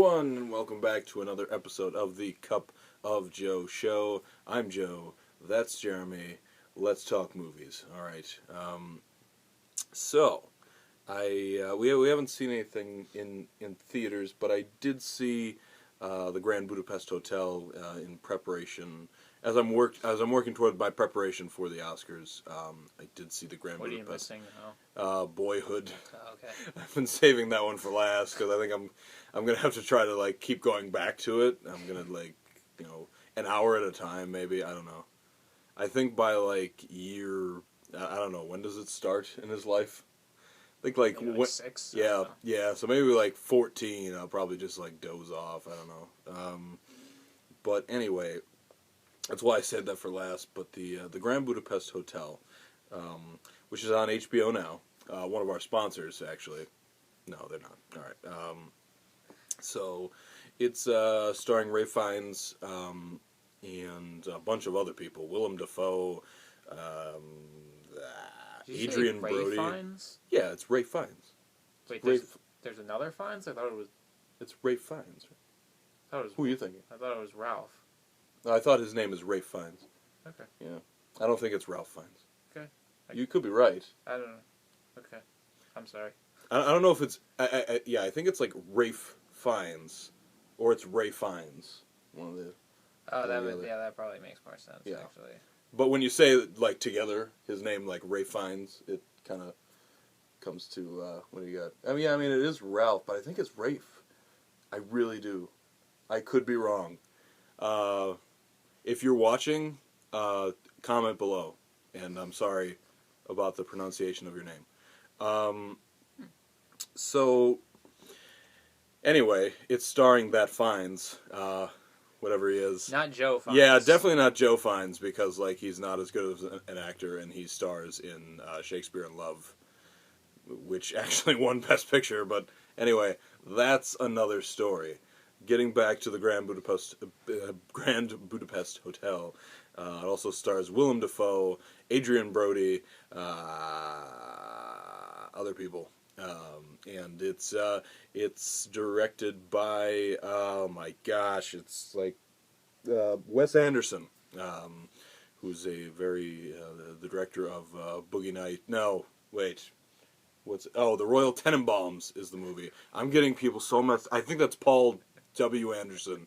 everyone, and welcome back to another episode of the Cup of Joe show. I'm Joe, that's Jeremy, let's talk movies. Alright, so, we haven't seen anything in theaters, but I did see the Grand Budapest Hotel in preparation. As I'm working toward my preparation for the Oscars, I did see the Grand What Budapest. What are you missing now? Boyhood. Oh, okay. I've been saving that one for last because I think I'm gonna have to try to keep going back to it. I'm gonna an hour at a time maybe. I don't know. I think by year, I don't know, when does it start in his life? I think Maybe 6. yeah. So maybe 14. I'll probably just doze off. I don't know. But anyway, that's why I said that for last. But the Grand Budapest Hotel, which is on HBO now, one of our sponsors actually. No, they're not. All right. So it's starring Ralph Fiennes and a bunch of other people. Willem Dafoe, Adrian Brody. Fiennes? Yeah, it's Ralph Fiennes. Wait, Ralph. there's another Fiennes? I thought it was. It's Ralph Fiennes. Who are you thinking? I thought it was Ralph. I thought his name is Ralph Fiennes. Okay. Yeah. I don't think it's Ralph Fiennes. Okay. You could be right. I don't know. Okay. I'm sorry. I don't know if it's... I think it's Ralph Fiennes, or it's Ray Fiennes. One of the... Oh, that probably makes more sense, actually. But when you say, together, his name, Ray Fiennes, it kind of comes to, what do you got? I mean, it is Ralph, but I think it's Rafe. I really do. I could be wrong. If you're watching, comment below. And I'm sorry about the pronunciation of your name. So, anyway, it's starring that Fiennes, whatever he is. Not Joe Fiennes. Yeah, definitely not Joe Fiennes, because, he's not as good as an actor, and he stars in Shakespeare in Love, which actually won Best Picture, but anyway, that's another story. Getting back to the Grand Budapest Hotel, it also stars Willem Dafoe, Adrian Brody, other people, and it's directed by, oh my gosh, it's Wes Anderson, who's a very the director of Boogie Night. No, wait. The Royal Tenenbaums is the movie. I'm getting people so much. I think that's Paul W. Anderson,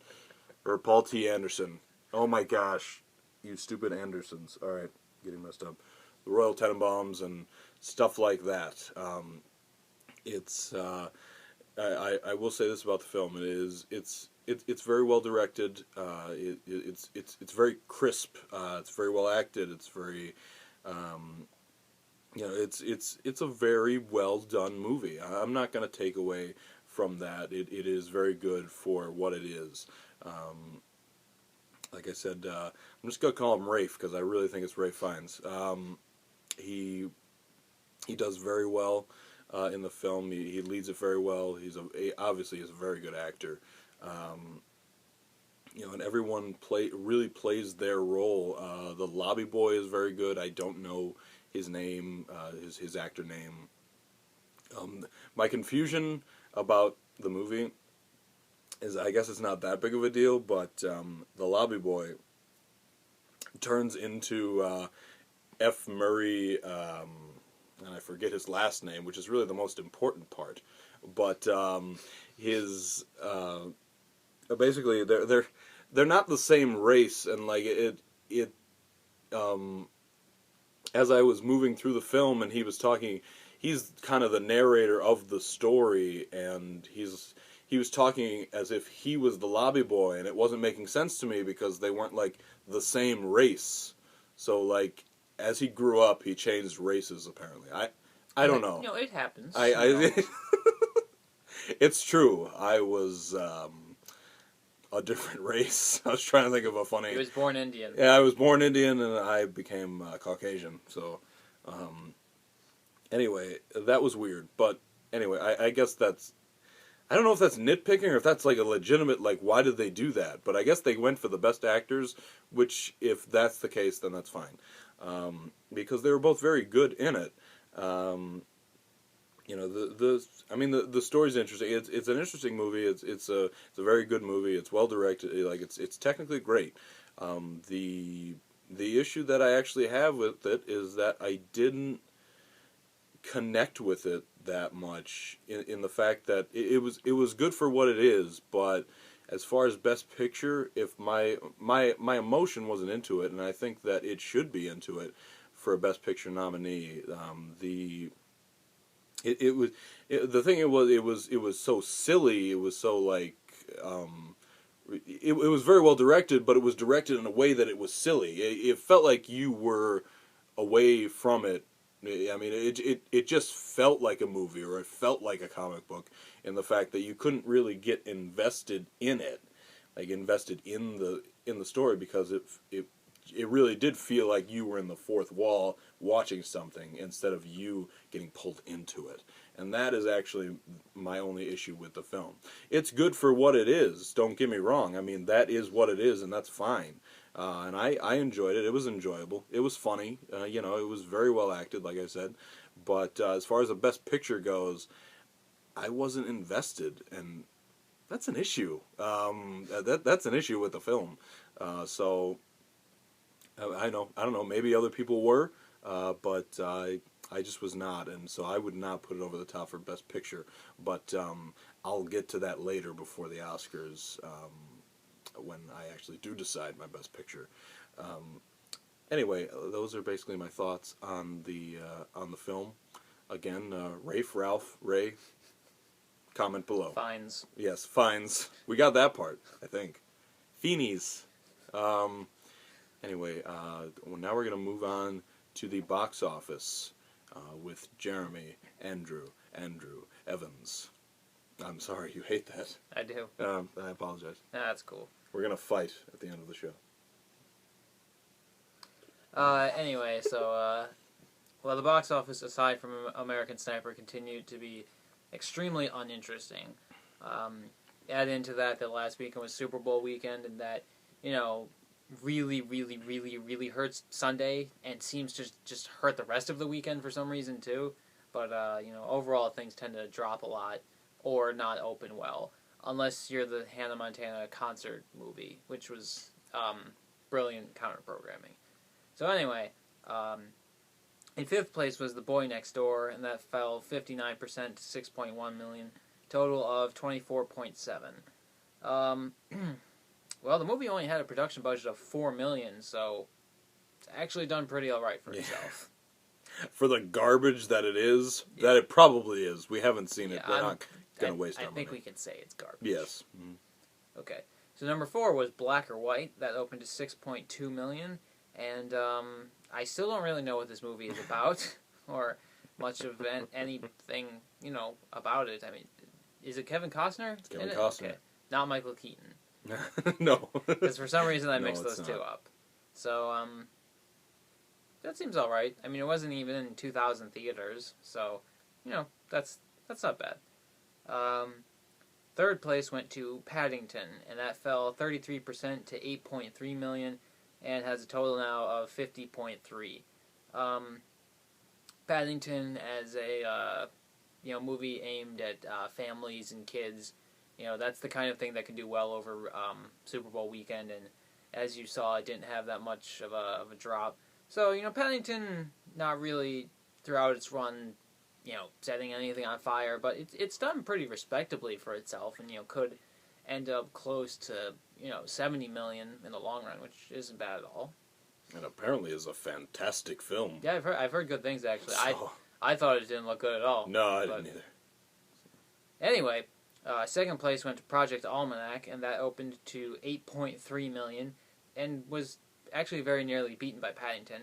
or Paul T. Anderson. Oh my gosh, you stupid Andersons. Alright, getting messed up. The Royal Tenenbaums and stuff like that. I will say this about the film. It's very well directed. It's very crisp. It's very well acted. It's very, it's a very well done movie. I'm not going to take away from that. It is very good for what it is. Like I said, I'm just going to call him Rafe because I really think it's Ralph Fiennes. He does very well in the film. He leads it very well. Obviously he's a very good actor. And everyone really plays their role. The lobby boy is very good. I don't know his name, his actor name. My confusion about the movie is, I guess it's not that big of a deal, but the lobby boy turns into F. Murray, and I forget his last name, which is really the most important part. But his basically they're not the same race, and as I was moving through the film and he was talking, he's kind of the narrator of the story, and he was talking as if he was the lobby boy, and it wasn't making sense to me because they weren't the same race. So as he grew up, he changed races apparently. I don't know. No, it happens. It's true. I was a different race. I was trying to think of a funny... He was born Indian. Yeah, I was born Indian, and I became Caucasian. So, anyway, that was weird. But anyway, I guess that's... I don't know if that's nitpicking or if that's a legitimate, why did they do that? But I guess they went for the best actors, which, if that's the case, then that's fine. Because they were both very good in it. you know, the story's interesting. It's an interesting movie. It's a very good movie. It's well directed. Like it's technically great. The issue that I actually have with it is that I didn't connect with it that much in the fact that it was good for what it is, but as far as best picture, if my emotion wasn't into it, and I think that it should be into it for a best picture nominee, the thing it was so silly. It was so like it was very well directed, but it was directed in a way that it was silly. It felt like you were away from it. I mean, it just felt like a movie, or it felt like a comic book, in the fact that you couldn't really get invested in it, like invested in the story, because it really did feel like you were in the fourth wall watching something instead of you getting pulled into it. And that is actually my only issue with the film. It's good for what it is, don't get me wrong. I mean, that is what it is, and that's fine. And I enjoyed it. It was enjoyable. It was funny. You know, it was very well acted, like I said. But as far as the best picture goes, I wasn't invested, and that's an issue. That's an issue with the film. So I don't know. Maybe other people were, but I just was not, and so I would not put it over the top for best picture. But I'll get to that later before the Oscars. When I actually do decide my best picture. Anyway, those are basically my thoughts on the film. Again, Ralph, Ray, comment below. Fines. Yes, fines. We got that part, I think. Feenies. Anyway, now we're going to move on to the box office with Jeremy, Andrew, Evans. I'm sorry, you hate that. I do. I apologize. Nah, that's cool. We're going to fight at the end of the show. Anyway, so, well, the box office, aside from American Sniper, continued to be extremely uninteresting. Add into that last weekend was Super Bowl weekend, and that, you know, really, really, really, really hurts Sunday, and seems to just hurt the rest of the weekend for some reason, too. But, you know, overall, things tend to drop a lot, or not open well. Unless you're the Hannah Montana concert movie, which was brilliant counter-programming. So anyway, in fifth place was The Boy Next Door, and that fell 59% to $6.1 million, total of $24.7. Well, the movie only had a production budget of $4 million, so it's actually done pretty all right for itself. For the garbage that it is, that it probably is. We haven't seen it. We're not going to waste our money. I think we can say it's garbage. Yes. Mm-hmm. Okay. So number 4 was Black or White. That opened to $6.2 million. And I still don't really know what this movie is about, or much of anything, you know, about it. I mean, is it Kevin Costner? It's Kevin Costner. Okay. Not Michael Keaton. No. Because for some reason I mixed those two up. So, that seems alright. I mean, it wasn't even in 2,000 theaters, so, you know, that's not bad. Third place went to Paddington, and that fell 33% to $8.3 million, and has a total now of $50.3. Paddington, as a movie aimed at families and kids, you know, that's the kind of thing that can do well over Super Bowl weekend, and as you saw, it didn't have that much of a drop. So, you know, Paddington, not really throughout its run, you know, setting anything on fire, but it's done pretty respectably for itself, and, you know, could end up close to, you know, $70 million in the long run, which isn't bad at all. And apparently is a fantastic film. Yeah, I've heard good things, actually. So, I thought it didn't look good at all. No, I didn't either. Anyway, second place went to Project Almanac, and that opened to $8.3 million, and was actually very nearly beaten by Paddington.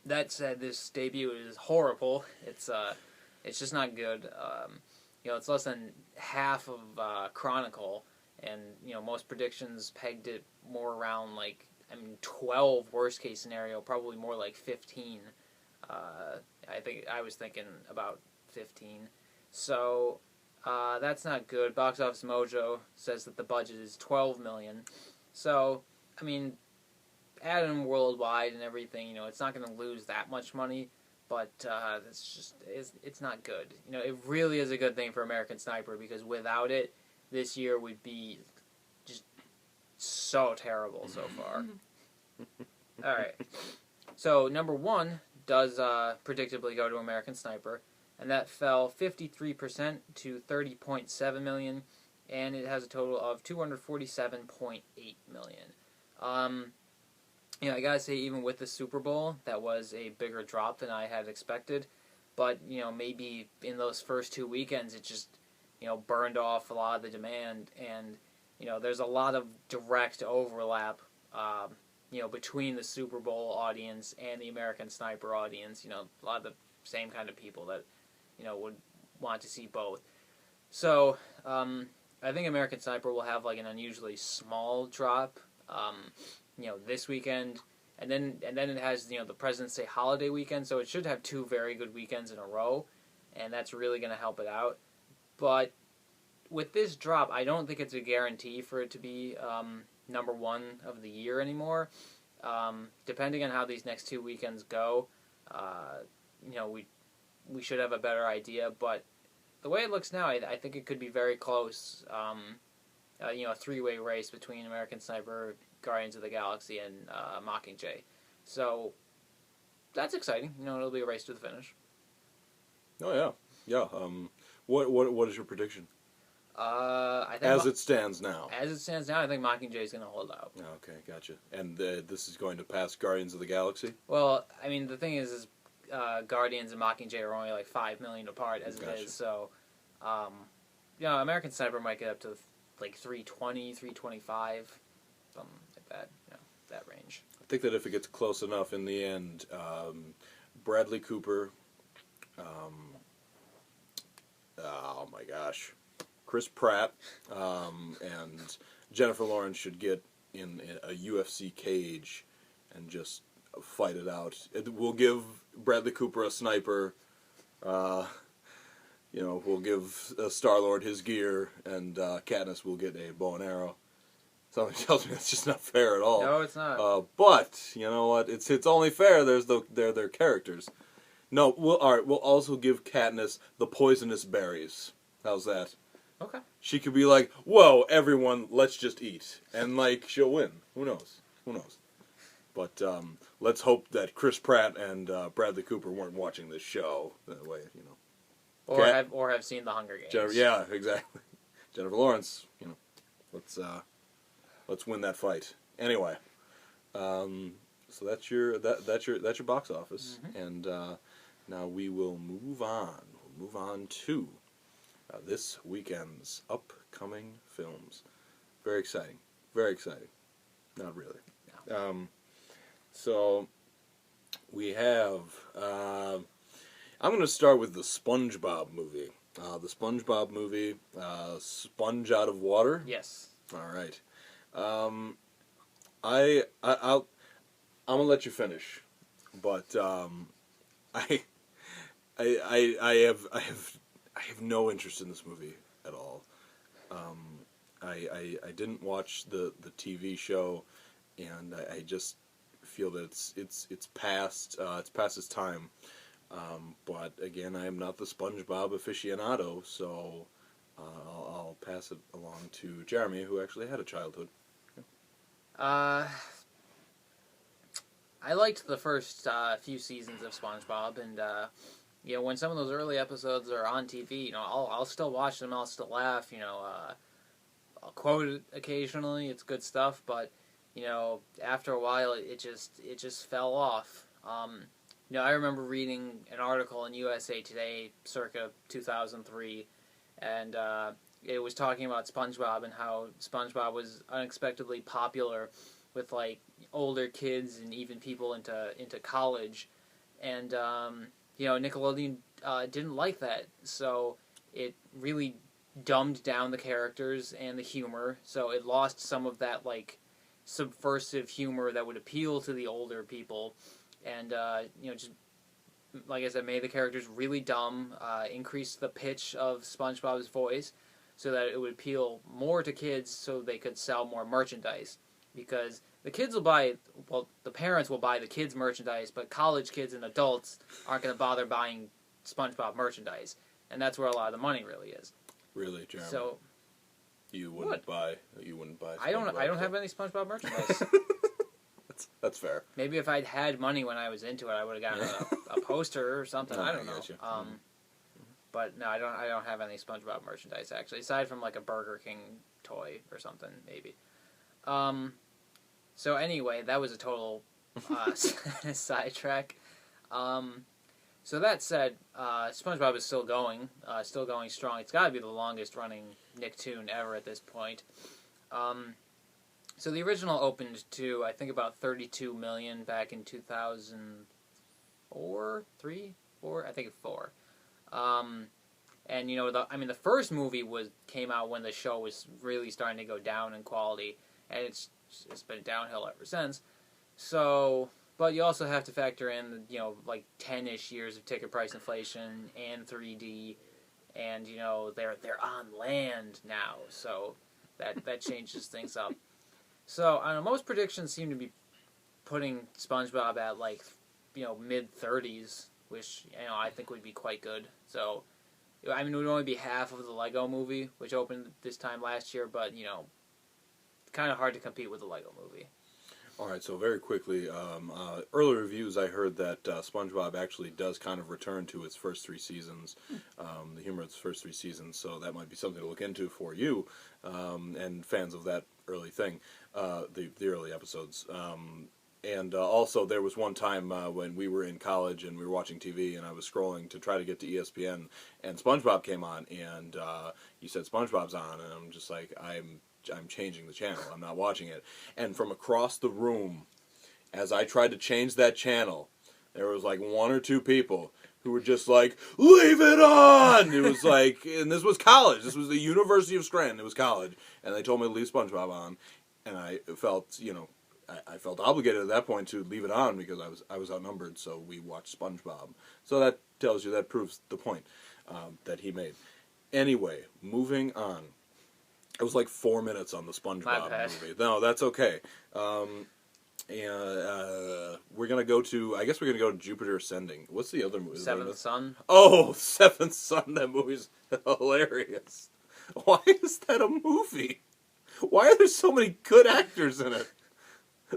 That said, this debut is horrible. It's just not good. You know, it's less than half of Chronicle, and, you know, most predictions pegged it more around, like, 12 worst case scenario, probably more like 15. I was thinking about 15. So, that's not good. Box Office Mojo says that the budget is $12 million. So, I mean, add in worldwide and everything, you know, it's not going to lose that much money. but it's not good. It really is a good thing for American Sniper, because without it, this year would be just so terrible so far. All right, so number one does predictably go to American Sniper, and that fell 53% to $30.7 million, and it has a total of $247.8 million. I gotta say, even with the Super Bowl, that was a bigger drop than I had expected. But, maybe in those first 2 weekends, it just, burned off a lot of the demand. And, there's a lot of direct overlap, between the Super Bowl audience and the American Sniper audience. A lot of the same kind of people that, would want to see both. So, I think American Sniper will have, like, an unusually small drop, this weekend, and then it has the President's Day holiday weekend, so it should have 2 very good weekends in a row, and that's really going to help it out. But with this drop, I don't think it's a guarantee for it to be number one of the year anymore. Depending on how these next 2 weekends go, we should have a better idea. But the way it looks now, I think it could be very close. A 3-way race between American Sniper, Guardians of the Galaxy, and Mockingjay. So that's exciting. It'll be a race to the finish. Oh yeah. What is your prediction? I think as it stands now. As it stands now, I think Mockingjay is going to hold out. Okay, gotcha. And this is going to pass Guardians of the Galaxy? Well, I mean, the thing is Guardians and Mockingjay are only like 5 million apart as Gotcha. it is. So, American Sniper might get up to like 320, 325, something like that. That range. I think that if it gets close enough in the end, Bradley Cooper, oh my gosh, Chris Pratt, and Jennifer Lawrence should get in a UFC cage and just fight it out. We'll give Bradley Cooper a sniper. We'll give Star-Lord his gear, and Katniss will get a bow and arrow. Something tells me that's just not fair at all. No, it's not. But you know what? It's only fair. They're their characters. No, we'll also give Katniss the poisonous berries. How's that? Okay. She could be like, "Whoa, everyone, let's just eat," and like she'll win. Who knows? But let's hope that Chris Pratt and Bradley Cooper weren't watching this show. That way, Or have seen the Hunger Games. Yeah, exactly. Jennifer Lawrence, let's win that fight. Anyway, so that's your box office, and now we will move on. We'll move on to this weekend's upcoming films. Very exciting. Very exciting. Not really. No. So we have. I'm going to start with the SpongeBob movie. The SpongeBob movie, Sponge Out of Water. Yes. All right. I'm gonna let you finish, but I have no interest in this movie at all. I didn't watch the TV show, and I just feel that it's past its time. But again, I am not the SpongeBob aficionado, so I'll pass it along to Jeremy, who actually had a childhood. I liked the first few seasons of SpongeBob, and when some of those early episodes are on TV, I'll still watch them. I'll still laugh. I'll quote it occasionally. It's good stuff, but after a while, it just fell off. I remember reading an article in USA Today, circa 2003, and it was talking about SpongeBob and how SpongeBob was unexpectedly popular with like older kids and even people into college, and Nickelodeon didn't like that, so it really dumbed down the characters and the humor, so it lost some of that like subversive humor that would appeal to the older people, and just like I said, made the characters really dumb, increased the pitch of SpongeBob's voice so that it would appeal more to kids so they could sell more merchandise. because the kids will buy, well, the parents will buy the kids' merchandise, but college kids and adults aren't going to bother buying SpongeBob merchandise, and that's where a lot of the money really is. Really, Jeremy? So you wouldn't buy. I don't have any SpongeBob merchandise. That's fair. Maybe if I'd had money when I was into it, I would have gotten a poster or something. I don't know. But no, I don't have any SpongeBob merchandise actually, aside from like a Burger King toy or something maybe. So anyway, that was a total sidetrack. So that said, SpongeBob is still going strong. It's got to be the longest running Nicktoon ever at this point. So the original opened to, I think, about 32 million back in 2004, 4. I think it's 4. And you know, the first movie came out when the show was really starting to go down in quality, and it's been downhill ever since. So, but you also have to factor in, you know, like 10-ish years of ticket price inflation and 3D, and you know they're on land now, so that changes things up. So I don't know, most predictions seem to be putting SpongeBob at like, you know, mid-30s, which, you know, I think would be quite good. So I mean, it would only be half of the Lego Movie, which opened this time last year, but you know, kind of hard to compete with the Lego Movie. All right, so very quickly, early reviews, I heard that SpongeBob actually does kind of return to its first 3 seasons, the humor of its first 3 seasons, so that might be something to look into for you and fans of that early thing, the early episodes. And also, there was one time when we were in college and we were watching TV, and I was scrolling to try to get to ESPN, and SpongeBob came on, and you said SpongeBob's on, and I'm just like, I'm changing the channel. I'm not watching it. And from across the room, as I tried to change that channel, there was like 1 or 2 people who were just like, leave it on! It was like, and this was college. This was the University of Scranton. It was college. And they told me to leave SpongeBob on. And I felt, you know, I felt obligated at that point to leave it on because I was outnumbered, so we watched SpongeBob. So that tells you, that proves the point that he made. Anyway, moving on. It was like 4 minutes on the SpongeBob movie. No, that's okay. And we're gonna go to. I guess we're gonna go to Jupiter Ascending. What's the other movie? Seventh Son. Oh, Seventh Son. That movie's hilarious. Why is that a movie? Why are there so many good actors in it?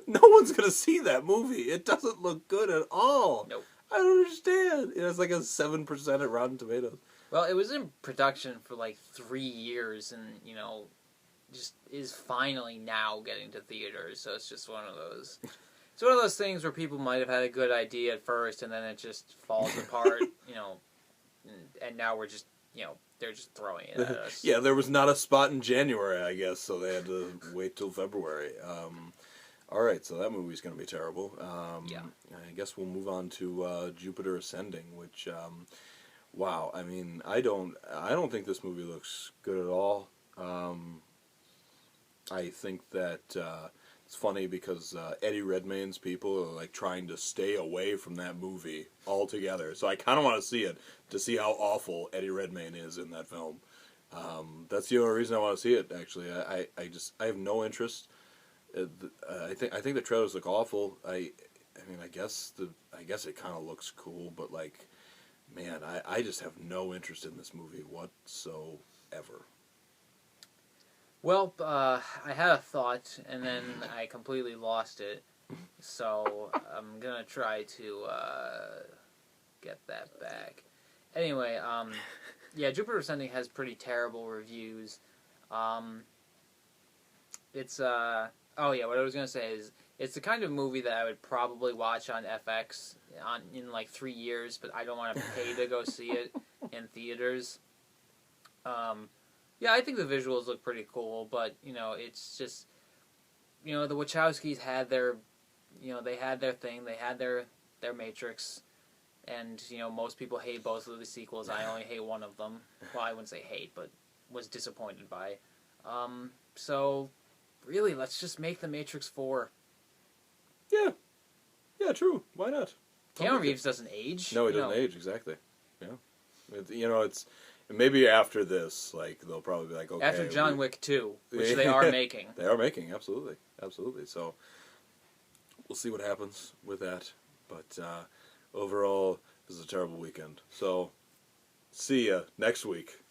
No one's gonna see that movie. It doesn't look good at all. Nope. I don't understand. It has like a 7% at Rotten Tomatoes. Well, it was in production for like 3 years, and you know, just is finally now getting to theaters. So it's just one of those. It's one of those things where people might have had a good idea at first, and then it just falls apart. You know, and now we're just, you know, they're just throwing it at us. Yeah, there was not a spot in January, I guess, so they had to wait till February. All right, so that movie's going to be terrible. Yeah. I guess we'll move on to Jupiter Ascending, which. Wow, I mean, I don't think this movie looks good at all. I think that it's funny because Eddie Redmayne's people are like trying to stay away from that movie altogether. So I kind of want to see it to see how awful Eddie Redmayne is in that film. That's the only reason I want to see it. Actually, I have no interest. I think the trailers look awful. I mean, I guess it kind of looks cool, but like. Man, I just have no interest in this movie whatsoever. Well, I had a thought, and then I completely lost it. So I'm gonna try to get that back. Anyway, yeah, Jupiter Ascending has pretty terrible reviews. It's oh yeah, what I was gonna say is it's the kind of movie that I would probably watch on FX in like 3 years, but I don't want to pay to go see it in theaters. Yeah, I think the visuals look pretty cool, but you know, it's just, you know, the Wachowskis had their, you know, they had their thing, they had their Matrix, and you know, most people hate both of the sequels. I only hate one of them. Well, I wouldn't say hate, but was disappointed by. So really, let's just make the Matrix 4. Yeah, true. Why not? Keanu Reeves doesn't age. No, he doesn't age, exactly. Yeah. You know, And maybe after this, like they'll probably be like, okay. After John Wick 2, which they are making. They are making, absolutely, absolutely. So we'll see what happens with that. But overall, this is a terrible weekend. So see ya next week.